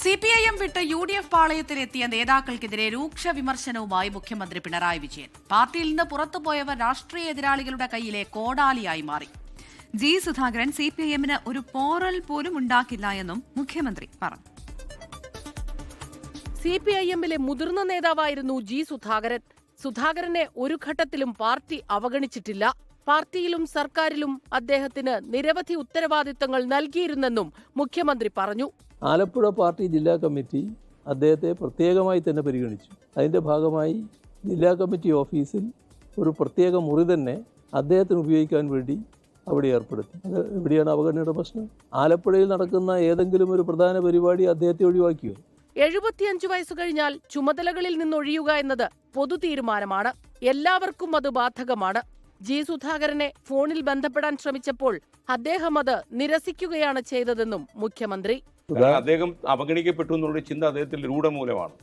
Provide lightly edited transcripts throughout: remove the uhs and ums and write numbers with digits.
CPIM വിട്ട് UDF പാളയത്തിലെത്തിയ നേതാക്കൾക്കെതിരെ രൂക്ഷ വിമർശനവുമായി മുഖ്യമന്ത്രി പിണറായി വിജയൻ. പാർട്ടിയിൽ നിന്ന് പുറത്തുപോയവർ രാഷ്ട്രീയ എതിരാളികളുടെ കയ്യിലെ കോടാലിയായി മാറി. ജി സുധാകരൻ CPIMന് ഒരു പോറൽ പോലും ഉണ്ടാക്കില്ല എന്നും മുഖ്യമന്ത്രി പറഞ്ഞു. CPIMലെ മുതിർന്ന നേതാവായിരുന്നു ജി സുധാകരൻ. സുധാകരനെ ഒരു ഘട്ടത്തിലും പാർട്ടി അവഗണിച്ചിട്ടില്ല. പാർട്ടിയിലും സർക്കാരിലും അദ്ദേഹത്തിന് നിരവധി ഉത്തരവാദിത്തങ്ങൾ നൽകിയിരുന്നെന്നും മുഖ്യമന്ത്രി പറഞ്ഞു. ആലപ്പുഴ പാർട്ടി ജില്ലാ കമ്മിറ്റി അദ്ദേഹത്തെ പ്രത്യേകമായി തന്നെ പരിഗണിച്ചു. അതിൻ്റെ ഭാഗമായി ജില്ലാ കമ്മിറ്റി ഓഫീസിൽ ഒരു പ്രത്യേക മുറി തന്നെ അദ്ദേഹത്തിന് ഉപയോഗിക്കാൻ വേണ്ടി അവിടെ ഏർപ്പെടുത്തി. അത് എവിടെയാണ് അവഗണനയുടെ പ്രശ്നം? ആലപ്പുഴയിൽ നടക്കുന്ന ഏതെങ്കിലും ഒരു പ്രധാന പരിപാടി അദ്ദേഹത്തെ ഒഴിവാക്കിയോ? 75 വയസ്സ് കഴിഞ്ഞാൽ ചുമതലകളിൽ നിന്നൊഴിയുക എന്നത് പൊതു തീരുമാനമാണ്. എല്ലാവർക്കും അത് ബാധകമാണ്. ജി സുധാകരനെ ഫോണിൽ ബന്ധപ്പെടാൻ ശ്രമിച്ചപ്പോൾ അദ്ദേഹം അത് നിരസിക്കുകയാണ് ചെയ്തതെന്നും മുഖ്യമന്ത്രി. അദ്ദേഹം അവഗണിക്കപ്പെട്ടു എന്നുള്ള ചിന്ത അദ്ദേഹത്തിന്റെ രൂഢമൂലമാണ്.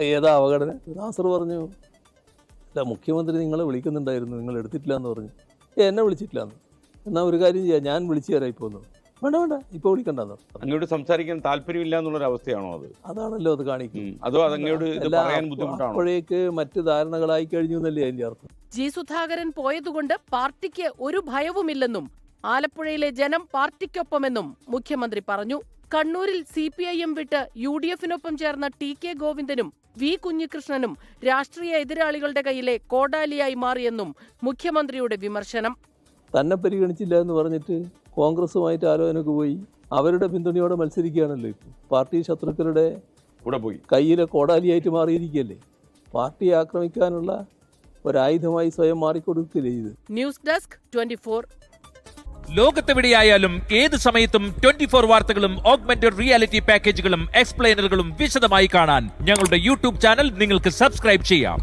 ഏതാ അവഗണന? നാസർ പറഞ്ഞു, അല്ല മുഖ്യമന്ത്രി നിങ്ങളെ വിളിക്കുന്നുണ്ടായിരുന്നു, നിങ്ങൾ എടുത്തിട്ടില്ല എന്ന് പറഞ്ഞു. എന്നെ വിളിച്ചിട്ടില്ലാന്ന്. എന്നാൽ ഒരു കാര്യം ചെയ്യാം, ഞാൻ വിളിച്ചു തരാം. ഇപ്പോൾ വേണ്ട ഇപ്പോൾ വിളിക്കണ്ടെന്ന്. അങ്ങോട്ട് സംസാരിക്കാൻ താല്പര്യമില്ല എന്നുള്ളൊരു അവസ്ഥയാണോ അത്? അതാണല്ലോ അത് കാണിക്കും. അതോ അതങ്ങോട്ട് പറയാൻ ബുദ്ധിമുട്ടാണോ? അപ്പോഴേക്ക് മറ്റ് ധാരണകളായി കഴിഞ്ഞു എന്നല്ലേ അതിന്റെ അർത്ഥം. ജി സുധാകരൻ പോയതുകൊണ്ട് പാർട്ടിക്ക് ഒരു ഭയവുമില്ലെന്നും ആലപ്പുഴയിലെ ജനം പാർട്ടിക്കൊപ്പമെന്നും മുഖ്യമന്ത്രി പറഞ്ഞു. കണ്ണൂരിൽ CPIM വിട്ട് UDFനൊപ്പം ചേർന്ന TK ഗോവിന്ദനും V കുഞ്ഞികൃഷ്ണനും രാഷ്ട്രീയ എതിരാളികളുടെ കയ്യിലെ കോടാലിയായി മാറിയെന്നും മുഖ്യമന്ത്രിയുടെ വിമർശനം. തന്നെ പരിഗണിച്ചില്ല എന്ന് പറഞ്ഞിട്ട് കോൺഗ്രസുമായിട്ട് ആലോചനക്ക് പോയി അവരുടെ പിന്തുണയോടെ മത്സരിക്കുകയാണല്ലോ. ഇപ്പോൾ പാർട്ടി ശത്രുക്കളുടെ കൂടെ പോയി കയ്യിലെ കോടാലിയായിട്ട് മാറിയിരിക്കുകയല്ലേ. പാർട്ടിയെ ആക്രമിക്കാനുള്ള ഒരായുധമായി സ്വയം മാറിക്കൊടുക്കില്ലേ ഇത്. News desk 24. ലോകത്തെവിടെയായാലും ഏത് സമയത്തും 24 വാർത്തകളും ഓഗ്മെന്റഡ് റിയാലിറ്റി പാക്കേജുകളും എക്സ്പ്ലെയിനറുകളും വിശദമായി കാണാൻ ഞങ്ങളുടെ YouTube ചാനൽ നിങ്ങൾക്ക് സബ്സ്ക്രൈബ് ചെയ്യാം.